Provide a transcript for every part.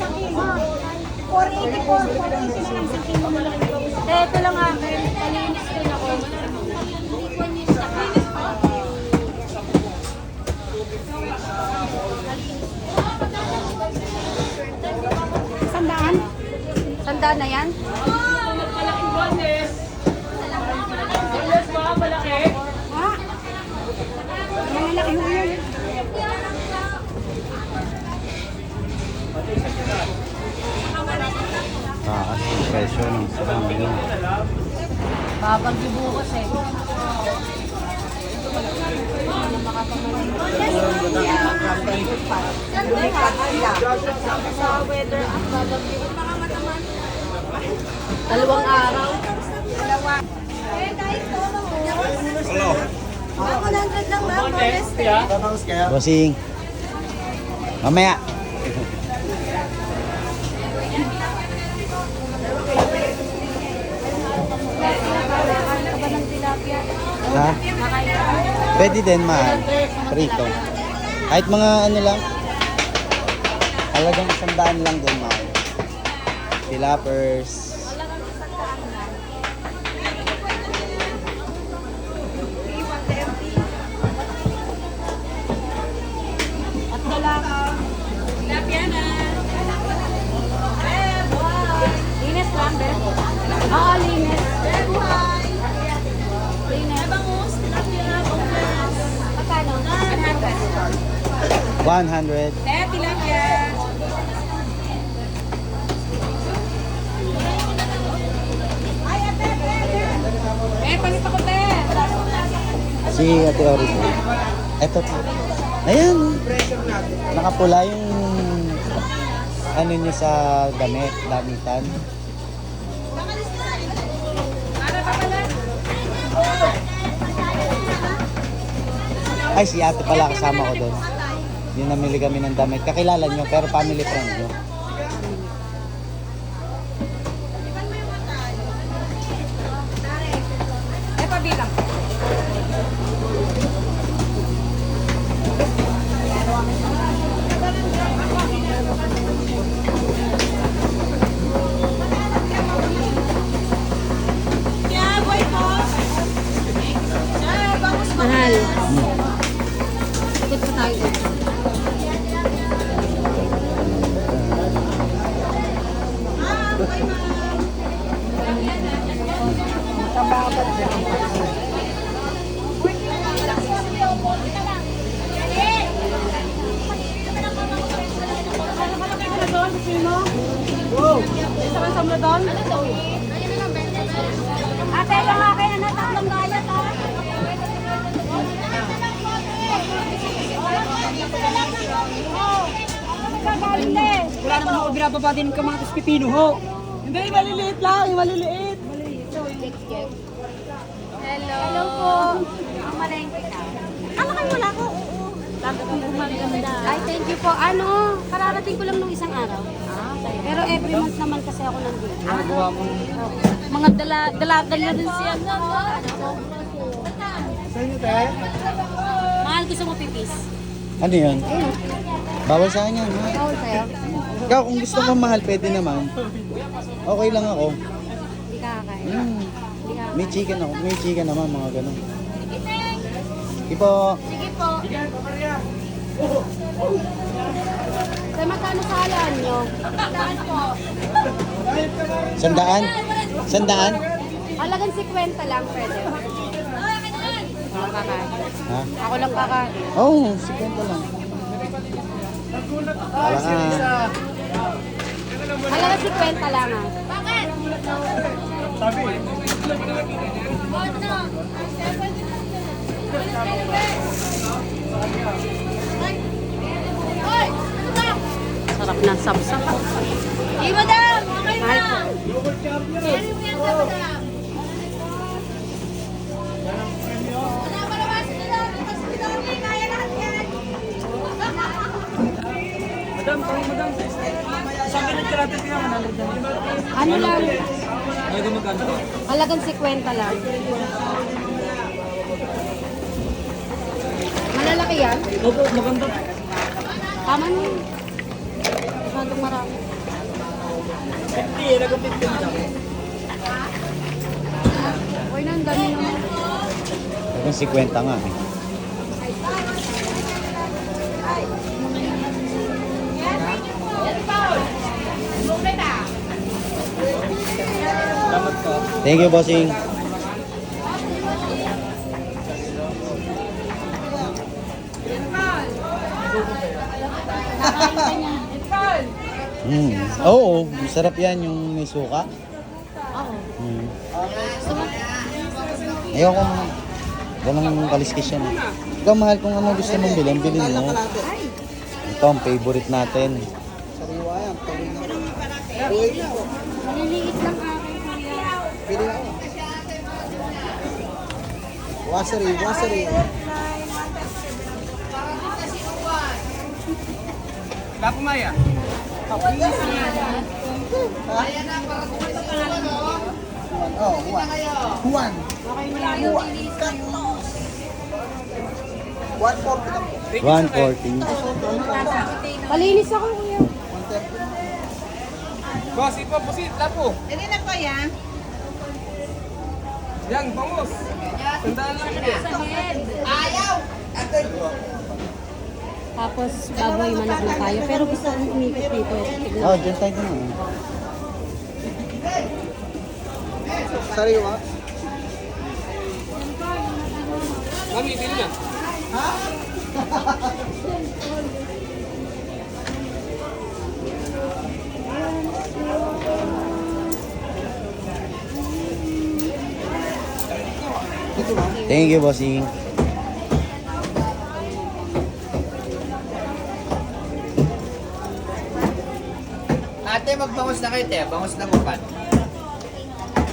isang kilo. 484, 480 na lang isang kilo mo lang. Ito lang akin. Palinis din ako. Sandaan? Tandaan na yan? Malaking bonus. Bonus ba? Malaki? Ha? Malalaki ho yun. Taas ang presyo ng sarami nyo. Babagyo bukas eh. Sa weather at babagyo. Dalawang araw. Hello. 100 lang ma'am. Bossing. Mamaya. Ha? Pwede din mahal. Prito. Kahit mga ano lang. Halagang 100 lang din mahal. Tilapers. At dalaka. Linis lang, Ben. Oo, linis. Magkano? 100. Palit ako, Ben. Si Ate Oris. Eto po. Ayan. Nakapula yung ano niya sa damit, damitan. Ay, si ate pala kasama ko doon. Yung namili kami ng damit. Kakilala nyo, pero family friend nyo. Pabilang. Mahal. Ikot pa tayo dito. Ate, yung akin, ano, tatlong gayat, ha? Wala naman ako binababa din ka mga tas pipino ho. Hindi, maliliit lang. Maliliit. Hello po. Ang malengke na. Ano kayo wala ko? Oo. Sabi kong gumaganda. Ay, thank you po. Ano, kararating ko lang nung isang araw. Pero every month naman kasi ako nandito. Nagawa mo. Mga dalagal na din siya. Sa inyo, te? Mahal, gusto mo pipis? Ano yun? Bawal sa akin yan. Ha? Bawal sa'yo? Ikaw, kung gusto mo mahal, pwede naman. Okay lang ako. Hindi ka kakain. Mm. Hindi ka May chicken ako. May chicken naman, mga ganun. Ipo. Sige po. Sa magkano sa halaan nyo? Sandaan po. Sandaan? Sandaan? Halagang 50 lang, pwede. Ako kakain. Ha? Ako lang kakain. Oo, 50 lang. Wala ka. Halagang 50 lang ah. Sarap ng sapsap. Hey, madam! Okay Mahal po. Madam, kami madam. Isang ganit ka natin kaya 100 na. Ano lang? Ay, gumaganda. Halagang 50 lang. Malalaki yan? Opo, maganda. Tama na yun. Masyadong ng marami. 50, nag-50 na. Uy, na, ang dami naman. Hanggang 50 nga eh. Salamat po. Thank you, bossing. Oo, masarap yan yung may suka. Oo. Mm. Gusto mo? Ayoko mo. Walang kaliskis yan. Ikaw mahal kung ano gusto mong bilhin, bilhin mo. Ito ang favorite natin. Maliliit lang akin, kuya. Wasari. Lapo Maya. Oh, Juan. Juan 140. Malinis ako, kuya. Boss, ito po si Lapo. Hindi na po yan. Yang, bangus. Tandaan lang yun eh. Tapos baboy manok na tayo. Pero gusto kong umikot dito. Tignan. Oh, dyan tayo na. Sariwa. Mami, bili na. Thank you, bossing. Ate, magbangus na kayo, te. Bangus na gupat.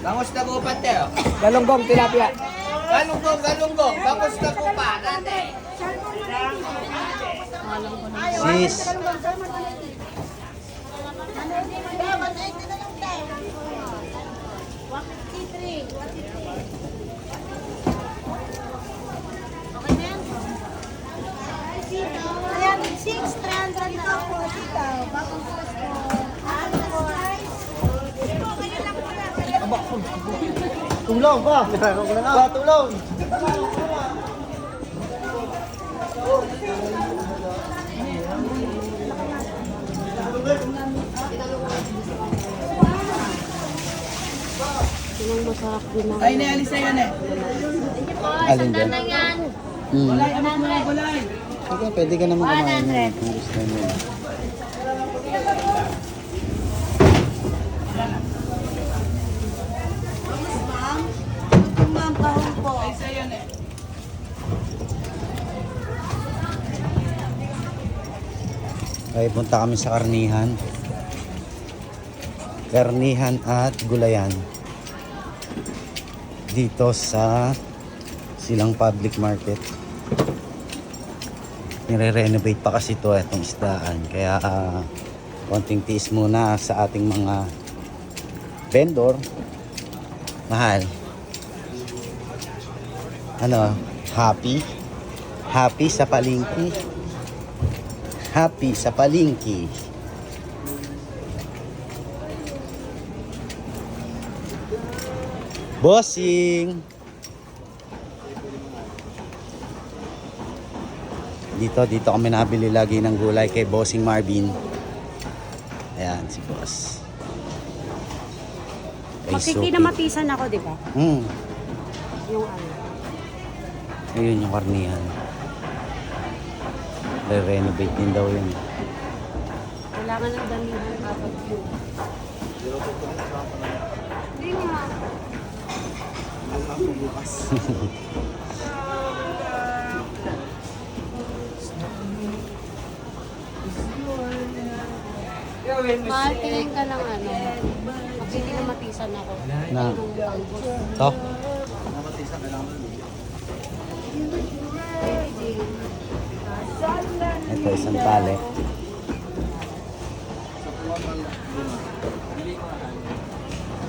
Bangus na gupat, te. oh. Galunggong, tilapia. Galunggong. Bangus na gupat, ate. Sis. Ayan, 6,300 na ako dito. Bagong gusto. Tulong pa. Tulong. Sinang masarap din ako. Ay, naalis na yan eh. Alin dyan? Hmm. Gulay, abot mo ng gulay. Sige, pwede ka naman kumain yun kung gusto mo. Ma'am, kahon po. Isa yan eh. Okay, punta kami sa karnihan. Karnihan at gulayan. Dito sa Silang Public Market. Nire-renovate pa kasi ito itong isdaan. Kaya konting tiis muna sa ating mga vendor. Mahal. Ano? Happy? Happy sa palengke. Happy sa palengke. Bossing! Dito kami nabili lagi ng gulay kay Bossing Marvin. Ayan, si Boss. Ay, Makikinamatisan ako, di ba? Yung ano. Ayun yung karnihan. Re-renovate din daw yun. Kailangan ng damihan kapag yun. Hindi nga. Mahal, tingin ka ng ano. Makikinamatisan ako. Na. Yung bangus. So, ito isang tali.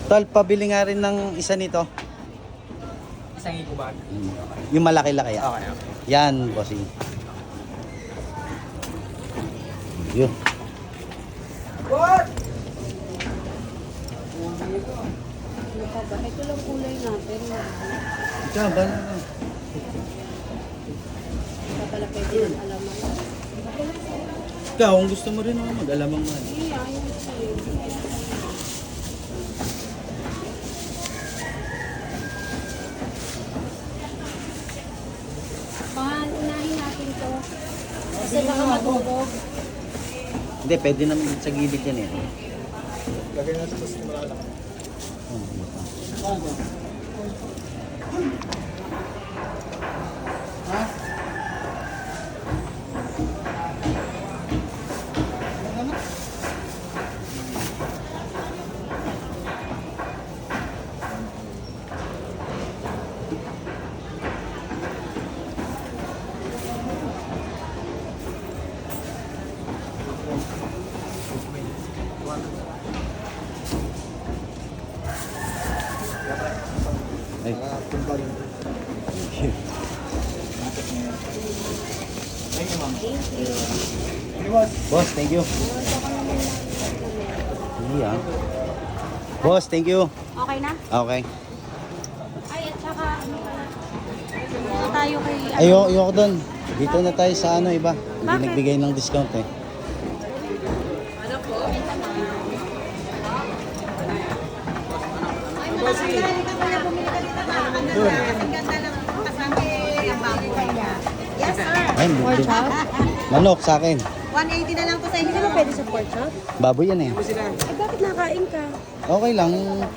Tol, pabili nga rin ng isa nito. Isang ikubag. Yung malaki-laki. Okay. Yan, bossing. Yun. Tsaba na lang. Ikaw pala pwede ng alaman. Ikaw, kung gusto mo rin ako mag-alamang man. Iya, ayun sa'yo. Mahal, unahin natin to. Kasi baka madurog. Hindi, pwede naman sa gilid yan eh. Lagay natin sa simarala. Ay. Tumpag. Boss, thank you. Iya. Boss, thank you. Okay na? Okay. Ay, at saka ano pala. Dito tayo kay... Ayoko doon. Dito na tayo sa ano iba. Hindi Bakit? nagbigay ng discount eh. Yes, sir. Ay, manok sa akin. 180 na lang po sa inyo. Hindi mo pwede sa pork chop? Baboy yan eh. Ay, bakit nakain ka? Okay lang,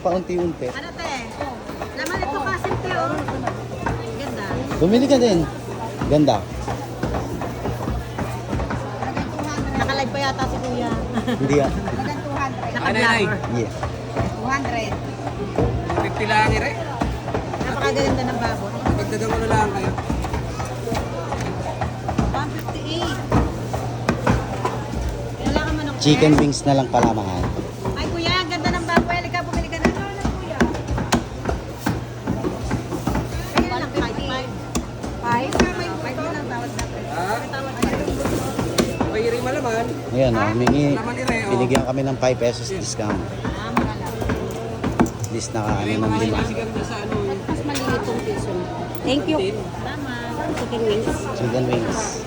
paunti-unti. Ano, te? Laman ito kasi, te, oh. Ganda. Bumili ka din. Ganda. Nakalive pa yata si kuya. Hindi ah. Hanggang 200. Anay, Yeah. 200. 50 lang ire. Napakaganda ng baboy. Pagdagang ko na lang kayo. 158. Wala ka manok. Chicken wings na lang pala mahal. Ay, kuya, ang ganda ng baboy. Halika, bumili ka na. Ano na, kuya? Ayun lang, 55. 5 na lang tawad natin. Ah? Pahiri malaman. Ayan oh, binigyan kami ng 5 pesos discount. Ah, mahal. At least naka-ano ng lima. Mas maliit tong piso. Thank you. Tama. Chicken wings. Chicken wings.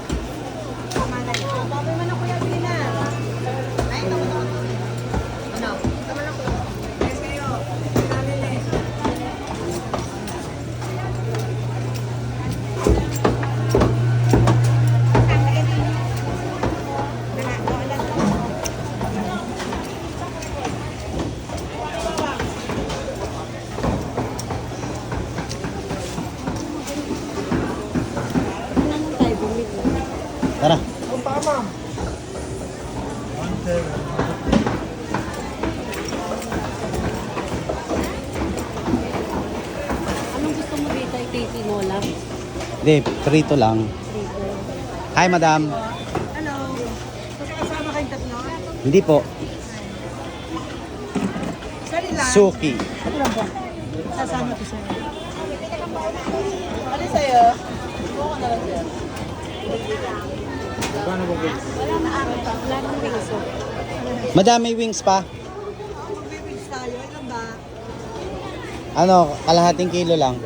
Baboy man kuya, bili na. Ay, ito mo na. Ano? Ito mo na po. Yes, kayo. Ano tayo bumili? Tara. Anong gusto mo dito? Kay tinola? Hindi, prito lang. Dito. Hi, madam. Hello. Kasama kayong tatlo? Hindi po. Sorry lang. Suki. Ano lang po? Sasama ko sa'yo. Ano sa'yo? Buko na lang sa'yo. Wala na araw pa. Wala nang wings. Madam, may wings pa? Bibig tayo. Ilan ba? Ano, kalahating kilo lang.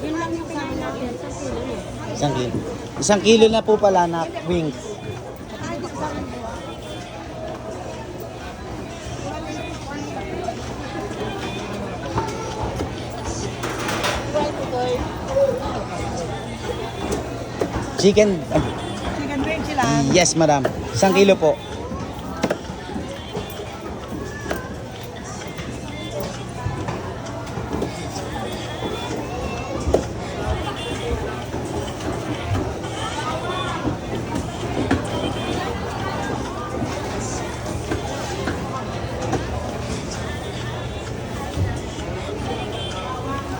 Yun lang yung kinain natin. Sa sila na. 1 kilo. 1 kilo na po pala na wings. Chicken. Chicken wings sila. Yes, madam. 1 kilo po.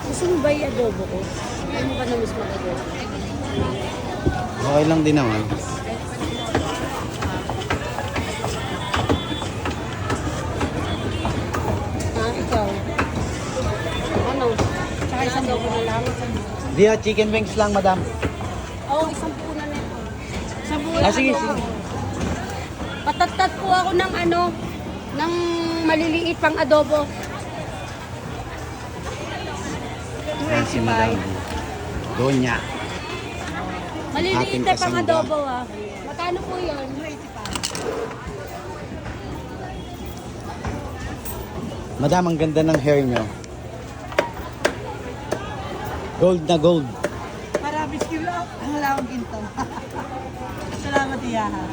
Gusto mo ba i-adobo ko? Ano mo ba na mas mag-adobo? Okay lang din naman. Ikaw? Ano? Tsaka isang adobo na lang. Di chicken wings lang, madam. Oo, isang punan nito. Isang punan Sige, adobo. sige. Patattat po ako ng ano, ng maliliit pang adobo. Yan si Madam Donya. Maliliit Ating na pang kasangga. adobo ah. Magkano po yun? Madam, ang ganda ng hair nyo. Gold na gold. Marami sila. Ang lawang ginto. Salamat iyaha.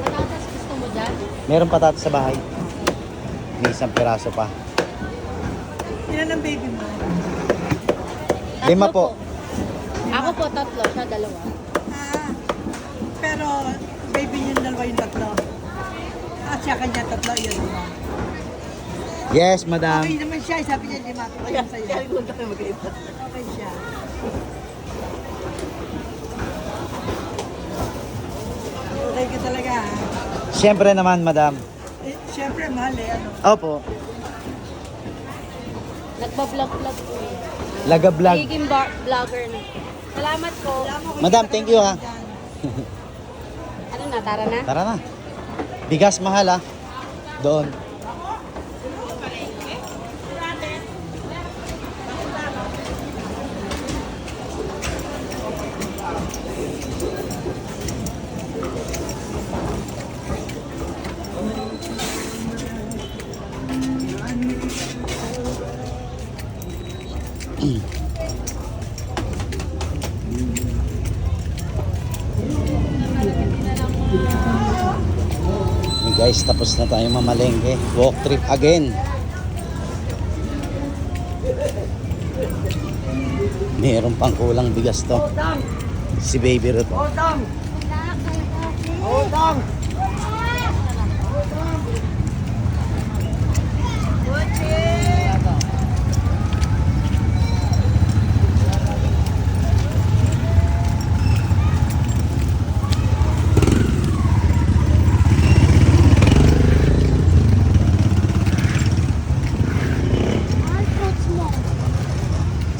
Patatas gusto mo dyan? Meron patatas sa bahay. May isang piraso pa. Ilan ang baby mo? 5 po. Ako po 3, siya 2. Ah, pero baby niya dalawa yung 3. At siya kanya 3 yun. Yes, madam. Okay naman siya. Sabi niya 5. Okay sa'yo. Okay siya. Okay ka talaga ha. Siyempre naman, madam. Eh, siyempre mahal eh. Ano? Opo. Nagpa-vlog-vlog po eh. Laga vlog. Magiging vlogger na. Salamat po. Madam, thank you ha. Ano na, tara na? Tara na. Bigas mahal ha. Doon. Hey guys, tapos na tayo mamalengke. Walk trip again. Meron pang kulang bigas to. Si Baby Ruth.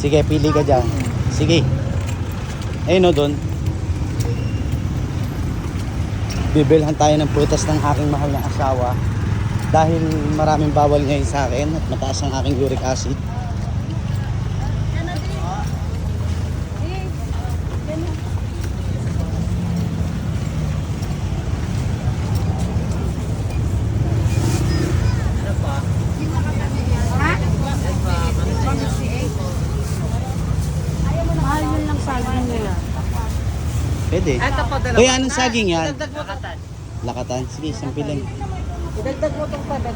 Sige, pili ka dyan. Sige. Ayun o doon. Bibilhan tayo ng prutas ng aking mahal na asawa. Dahil maraming bawal ngayon sa akin at mataas ang aking uric acid. Mahal yun lang saging nila. Pwede. Ito po dalawa. Kuya, anong saging yan? Dagdag mo ito. Lakatan. Sige, isang piling. Dagdag mo itong padat.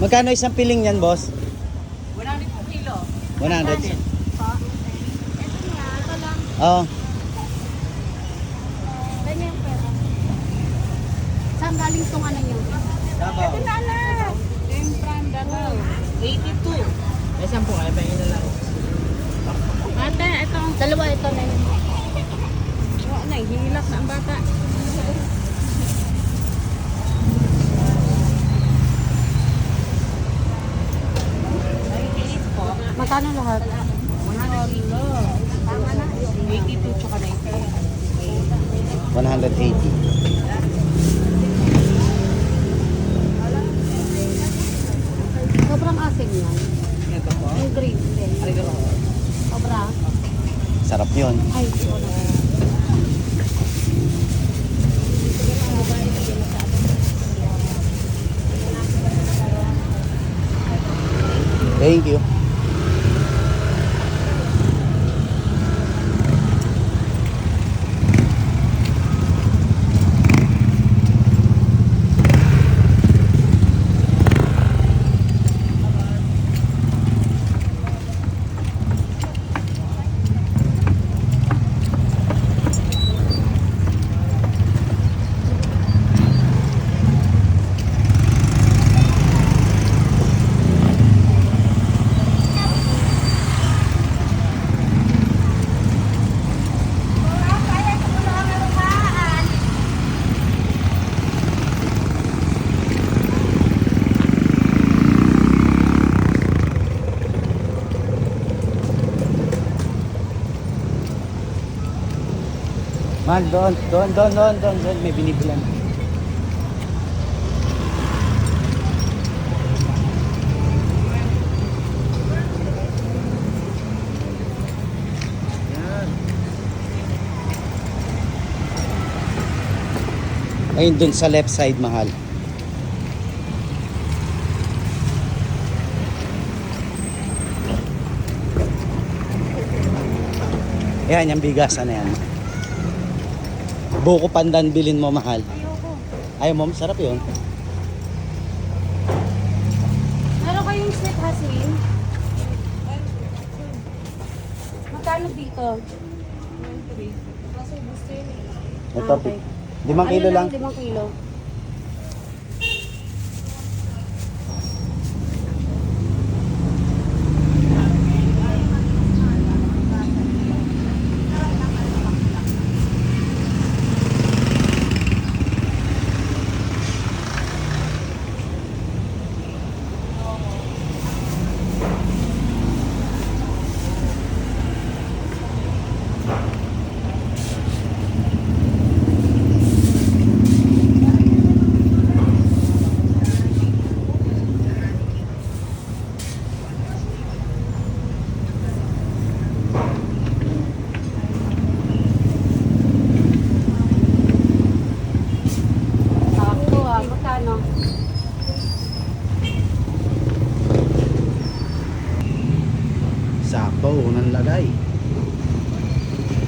Magkano isang piling yan, boss? 100 kilo. 100. Oo. Ganyan yung pera. Saan galing itong ano nyo? Davao. Yung brand ano? 82. May 10 ay pahingin na lang. Ate, ito. Dalawa ito na yun. Hilak na ang bata. Magkano lahat? 82 tsaka 180. Sobrang asim yan. Ito po. Yung green din. Sobra. Sarap yun. Ay, sobra. Thank you. Man, doon, may binibilan. Ayun dun sa left side, mahal. Yan, yung bigasan na yan. Buko pandan bilin mo, mahal. Ayoko. Ayaw mo, sarap yun. Meron kayong sweet hasin? Magkano dito? Ito, Okay. 5 kilo lang. 5 kilo. Sakto ah, magkano? Sakto, unang lagay.